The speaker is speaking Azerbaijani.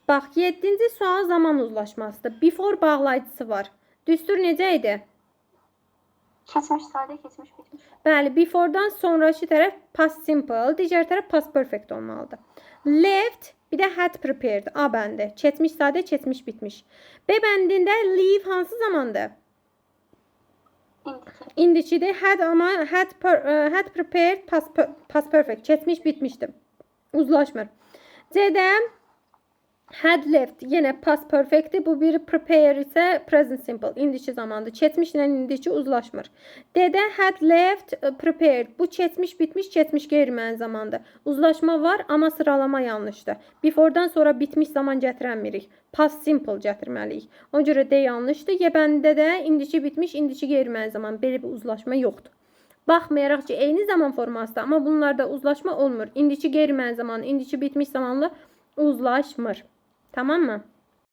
Bax, 7-ci sual zaman uzlaşmasıdır. Before bağlayıcısı var. Düstur necə idi? Keçmiş sadə, keçmiş bitmiş. Bəli, before'dan sonraki tərəf past simple, digər tərəf past perfect olmalıdır. Left, bir də had prepared. A bəndi. Keçmiş sadə, keçmiş bitmiş. B bəndində leave hansı zamandır? İndiki. İndicidir. Had amma had prepared past perfect. Keçmiş bitmişdir. Uzlaşmır. C'də had left yenə past perfectdir. Bu biri prepare ise present simple. İndiki zamandır. Keçmişlə indiki uzlaşmır. D'də had left prepared. Bu keçmiş bitmiş, keçmiş qeyri-müəyyən zamandır. Uzlaşma var, amma sıralama yanlışdır. Before'dan sonra bitmiş zaman gətirənmirik. Past simple gətirməliyik. Ona görə D yanlışdır. Y bəndə də indiki bitmiş, indiki qeyri-müəyyən zaman. Belə bir uzlaşma yoxdur. Baxmayaraq ki, eyni zaman formasıdır, amma bunlarda uzlaşma olmur. İndiki qeyri-müəyyən zaman, indiki bitmiş zamanla uzlaşmır. Tamam mı?